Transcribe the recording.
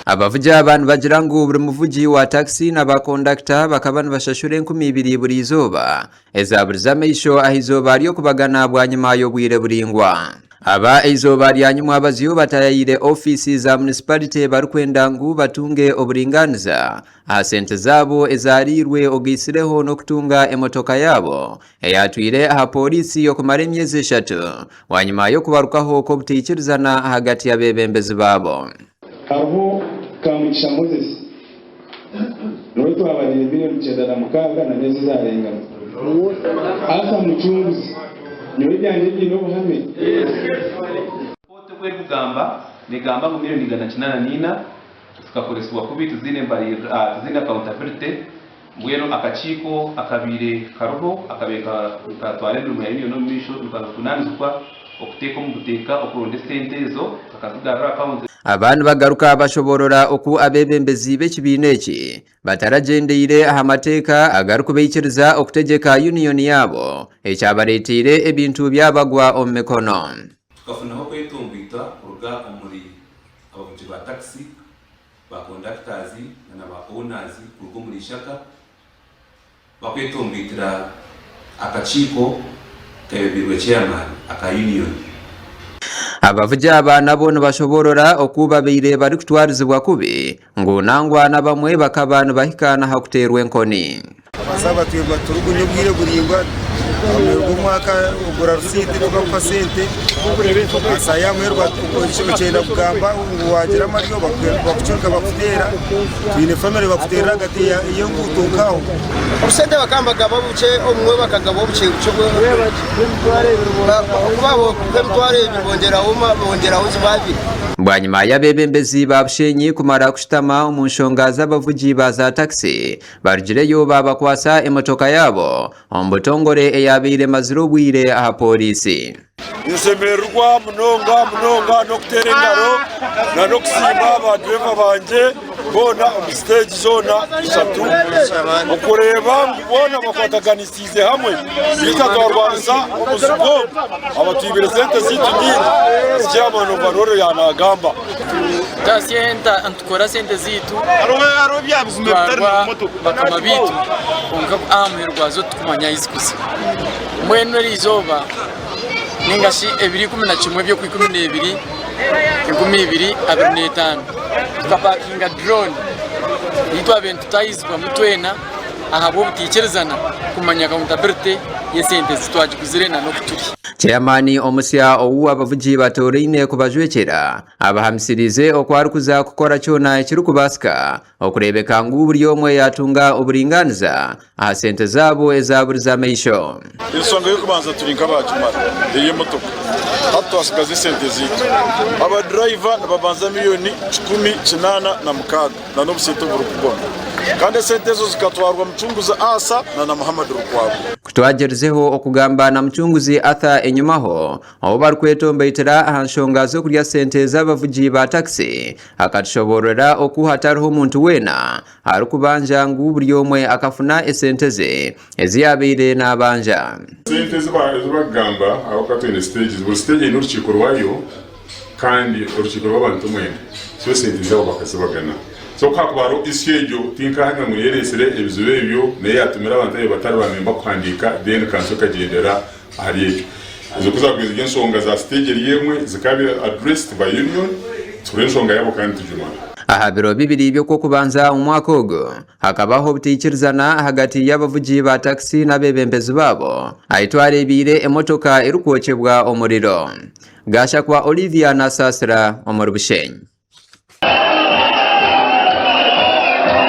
abavuji abantu bagira ngo buri muvuji wa taxi n'abakondakta bakaba bashashure 200 buri izuba ezaburiza meisho ahizoba ryo kubagana bwa nyuma yo bwire buringwa aba izuba rya nyuma abaziyo batayire ofisi za municipality barukwenda ngo batunge oburinganiza sente zabo ezarirwe ogisireho no kutunga emotoka yabo eyatwire aha polisi yo kumara emyezi 3 wanyuma yo kubarukaho ko butikirizana hagati y'abebembezi babo. Aho Kamugisha Moses niwe twabarire miliyoni 9 na nezi zarengana asa mucunguzi niwe byanje byino buhame pote kwe kugamba negamba mu miliyoni 904 tukakoreswa kubitu zine mbari zine accountability mwero akachiko akabire karoho akabeka twale mu yayo no misho tukakunanizwa okuteka mu guteka okuronde sente zo akazigara account abantu bagaruka bashoborora oku abebembezi b'ekibineki bataragendeyire ahamateka agaruka beyikiriza okutegeka union yabo ekyabaretire ebintu byabagwa omumekono tukafunaho kwetumbita kuruga omuri abavuji ba taxi ba conductors na ba owners kuruga muri shaka bakwetumbitira akachiko kebirwe chairman aka union abavuji abana bono bashoborora okuba beire bari kutwarizibwa kubi ngo nangwa na bamwe bakabana bahikana hakuterwe enkoni abasaba tuyebwa turugunye bwire buringwa amerwa mwaka ugura rusite rwa sente asaya mwerwa cyenda kugamba wagira amaryo bakucuka bakutera twine family bakutera gati iyo ngutunkaho urusende bakambaga babuce omwe bakagabo buce cyo babo kwemtware bongera uzibabi bwanyuma y'abebembezi babushenyi kumara kushitama umunshonga z'abavuji baza taxi barugireyo babakwasa emotoka yabo ombutongore eyabire maziro bwire aha polisi Nsemererwa munonga no kuterengaro na no kusimba abadreva banje bona stage zona 3 okureba ngibona bakwataganisize hamwe bikazarwanza umuzugo abatwibire sente zitu nyingi cyamano baroro yanagamba tasienta antukora sente zitu aro byabuzume bitari mu moto bakama bitu onka amerwa zo tukumanya isikusi mweno rizoba ningashi 2011 byo ku 12 2025 tukapakinga drone yitwa bintu tayizwa mutwena ahabo butikirizana kumanya accountability yesente zitwaje kuzirena no kuturi chairman omusya owu abavuji batorine kubajwekera abahamisirize okwarukuza kukora cyona ekirukubasika okurebeka ngo buri omwe yatunga oburinganiza aha sente zabo ezaburiza meisho isonga yo kubanza turinka bacumara iyi motoka hato asikaze sente zitu aba driver babanza miliyoni 18 na mukaga na no busito buru kubona kandi sente zo zikatwarwa mucunguza asa na Muhammad Rukwabo kutwagerezeho okugamba na mucunguzi atha enyumaho abo barkwetombeitira ahanshonga zo kurya sente z'abavuji ba taxi akatushoborera okuhatariho umuntu wena arukubanja ngo buri omwe akafuna esente ze eziyabire n'abanja sente z'abagamba aho katwene stages buri stage ino rukiko rwayo kandi urukiko rw'abantu mwene so sente zabo bakasabagana so kakubaro isyejo tinka hamwe mu yeresere ebizube byo naye yatumira abantu batari bamemba kwandika then kanso kagendera ahari izo kuzagwiza igensonga za stage yemwe zikabe addressed by union turensonga yabo kandi tujumana aha biro bibiri byo kubanza umwaka ogo hakabaho butikirizana hagati y'abavuji ba taxi n'abebembezi babo ayitwarebire emotoka irukwokebwa omuriro gasha kwa Olivia na Sasra omurubushenyi.